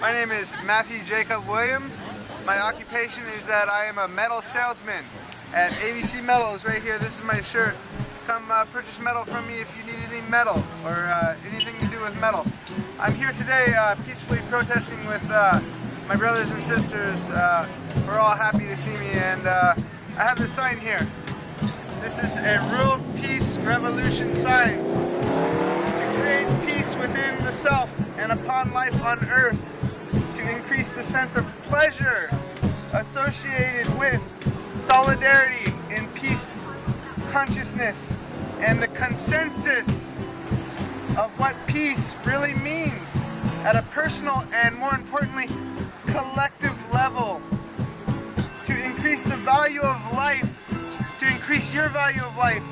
My name is Matthew Jacob Williams. My occupation is that I am a metal salesman at ABC Metals right here. This is my shirt. Come purchase metal from me if you need any metal or anything to do with metal. I'm here today peacefully protesting with my brothers and sisters. We're all happy to see me, and I have this sign here. This is a World Peace Revolution sign to create peace within the self and upon life on earth, to increase the sense of pleasure associated with solidarity and peace consciousness and the consensus of what peace really means at a personal and, more importantly, collective level, to increase the value of life, to increase your value of life,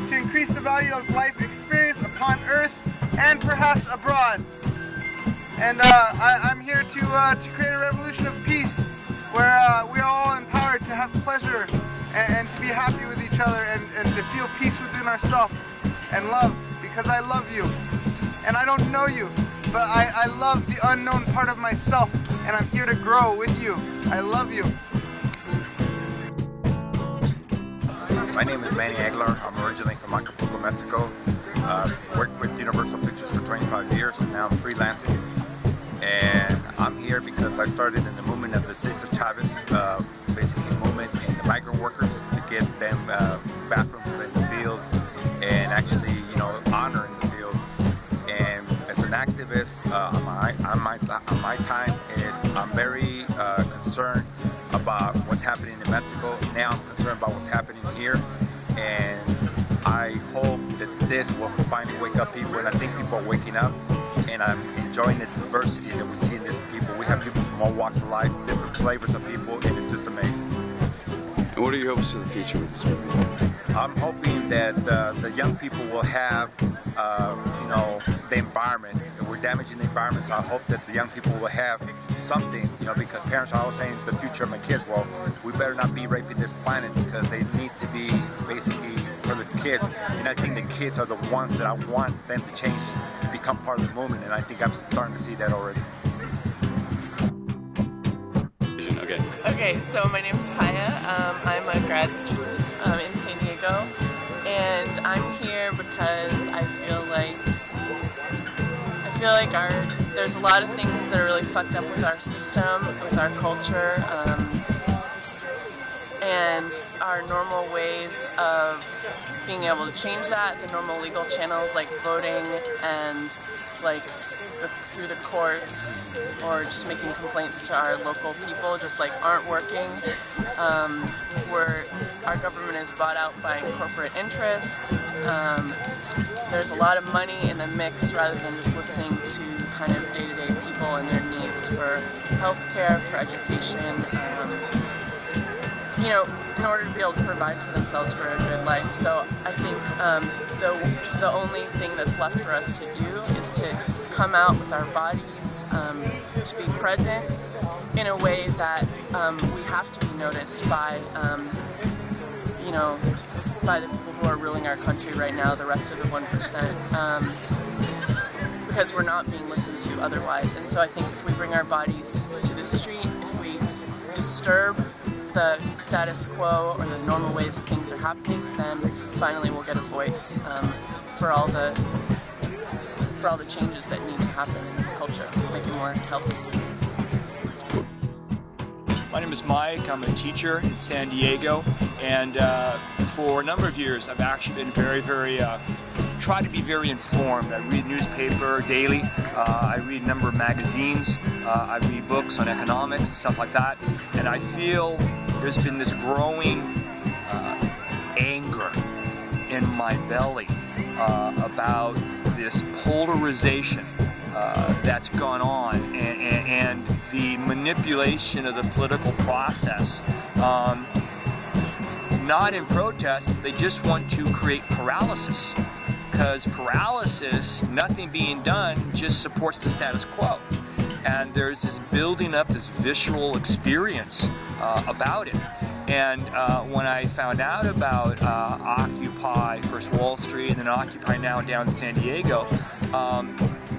to increase the value of life experience upon earth and perhaps abroad. And I'm here to create a revolution of peace where we're all empowered to have pleasure and to be happy with each other and to feel peace within ourselves and love, because I love you. And I don't know you, but I love the unknown part of myself, and I'm here to grow with you. I love you. My name is Manny Aguilar. I'm originally from Acapulco, Mexico. Worked with Universal Pictures for 25 years, and now I'm freelancing. And I'm here because I started in the movement of the Cesar Chavez, basically movement in the migrant workers to get them bathrooms in the fields and actually, honor in the fields. And as an activist, on my time I'm very concerned about what's happening in Mexico. Now I'm concerned about what's happening here, and I hope that this will finally wake up people, and I think people are waking up, and I'm enjoying the diversity that we see in these people. We have people from all walks of life, different flavors of people, and it's just amazing. And what are your hopes for the future with this movement? I'm hoping that the young people will have, the environment. We're damaging the environment, so I hope that the young people will have something, because parents are always saying the future of my kids, well, we better not be raping this planet, because they need to be basically for the kids. And I think the kids are the ones that I want them to change, become part of the movement, and I think I'm starting to see that already. Okay, so my name is Kaya. I'm a grad student in San Diego, and I'm here because I feel like there's a lot of things that are really fucked up with our system, with our culture, and our normal ways of being able to change that, the normal legal channels like voting and through the courts, or just making complaints to our local people just aren't working. Our government is bought out by corporate interests. There's a lot of money in the mix rather than just listening to kind of day-to-day people and their needs for healthcare, for education, in order to be able to provide for themselves for a good life. So I think the only thing that's left for us to do is to come out with our bodies, to be present in a way that we have to be noticed by, by the people who are ruling our country right now, the rest of the 1%, because we're not being listened to otherwise. And so I think if we bring our bodies to the street, if we disturb the status quo or the normal ways that things are happening, then finally we'll get a voice for all the changes that need to happen in this culture, make it more healthy. My name is Mike. I'm a teacher in San Diego, and for a number of years I've actually been try to be very informed. I read newspaper daily, I read a number of magazines, I read books on economics and stuff like that, and I feel there's been this growing anger in my belly about this polarization that's gone on, and the manipulation of the political process, not in protest, they just want to create paralysis, because paralysis, nothing being done, just supports the status quo. And there's this building up, this visceral experience about it. And when I found out about Occupy, first Wall Street, and then Occupy now down in San Diego,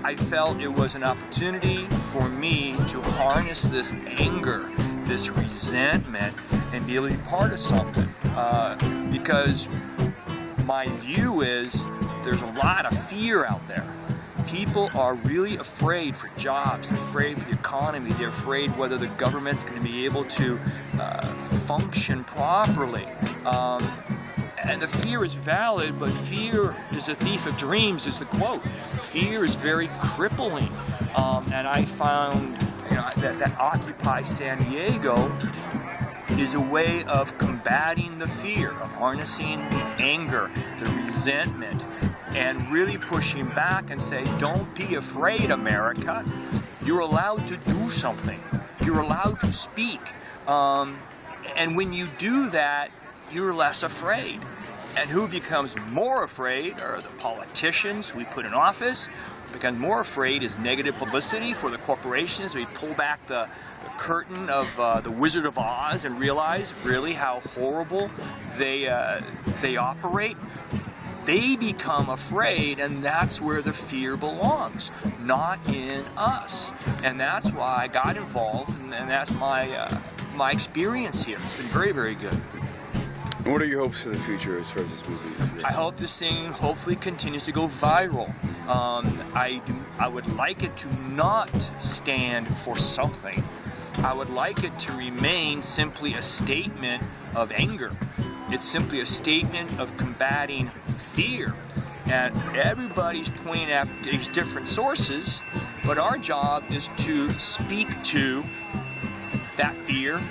I felt it was an opportunity for me to harness this anger, this resentment, and be able to be part of something. Because my view is there's a lot of fear out there. People are really afraid for jobs, they're afraid for the economy, they're afraid whether the government's going to be able to function properly. And the fear is valid, but fear is a thief of dreams, is the quote. Fear is very crippling. And I found that Occupy San Diego is a way of combating the fear, of harnessing the anger, the resentment, and really pushing back and say, don't be afraid, America. You're allowed to do something. You're allowed to speak. And when you do that, you're less afraid. And who becomes more afraid are the politicians we put in office. Who becomes more afraid is negative publicity for the corporations. We pull back the curtain of the Wizard of Oz and realize really how horrible they operate. They become afraid, and that's where the fear belongs, not in us. And that's why I got involved, and that's my experience here. It's been very, very good. And what are your hopes for the future as far as this movie is? I hope this thing hopefully continues to go viral. I would like it to not stand for something. I would like it to remain simply a statement of anger. It's simply a statement of combating fear. And everybody's pointing at these different sources, but our job is to speak to that fear,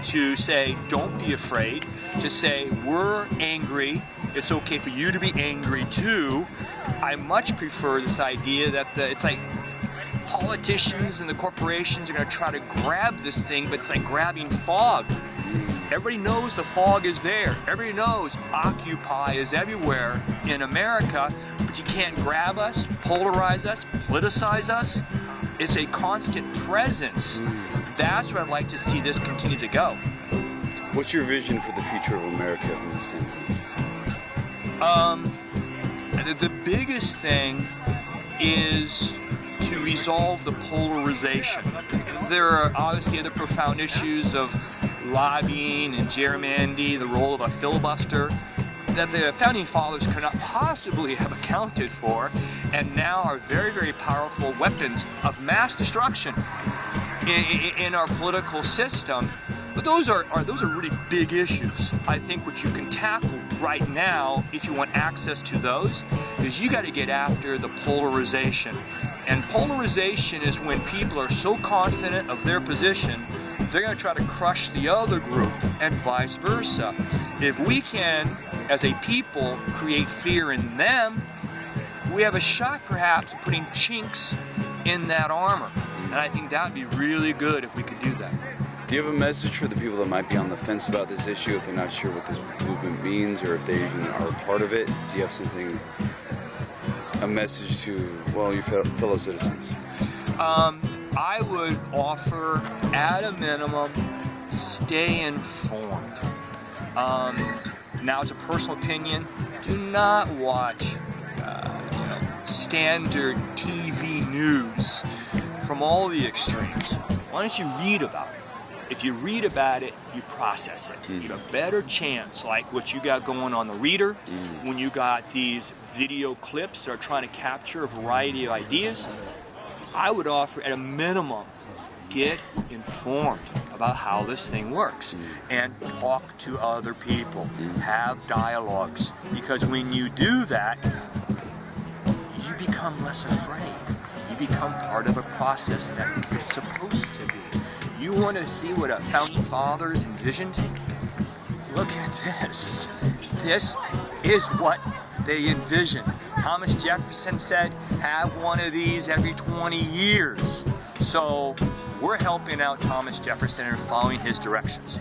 to say, don't be afraid, to say, we're angry, it's okay for you to be angry too. I much prefer this idea that it's like politicians and the corporations are going to try to grab this thing, but it's like grabbing fog. Everybody knows the fog is there. Everybody knows Occupy is everywhere in America, but you can't grab us, polarize us, politicize us. It's a constant presence. That's where I'd like to see this continue to go. What's your vision for the future of America from this standpoint? The biggest thing is to resolve the polarization. There are obviously other profound issues of lobbying and gerrymandering, the role of a filibuster, that the Founding Fathers could not possibly have accounted for, and now are very, very powerful weapons of mass destruction in our political system. But those are really big issues. I think what you can tackle right now, if you want access to those, is you got to get after the polarization. And polarization is when people are so confident of their position, they're going to try to crush the other group, and vice versa. If we can, as a people, create fear in them, we have a shot perhaps of putting chinks in that armor. And I think that would be really good if we could do that. Do you have a message for the people that might be on the fence about this issue, if they're not sure what this movement means, or if they even are a part of it? Do you have something, a message to, well, your fellow citizens? I would offer, at a minimum, stay informed. Now, as a personal opinion, do not watch standard TV news from all the extremes. Why don't you read about it? If you read about it, you process it. You have a better chance, like what you got going on the Reader, when you got these video clips that are trying to capture a variety of ideas. I would offer, at a minimum, get informed about how this thing works and talk to other people. Have dialogues. Because when you do that, you become less afraid. You become part of a process that it's supposed to be. You want to see what our Founding Fathers envisioned? Look at this. This is what they envisioned. Thomas Jefferson said, have one of these every 20 years. So we're helping out Thomas Jefferson and following his directions.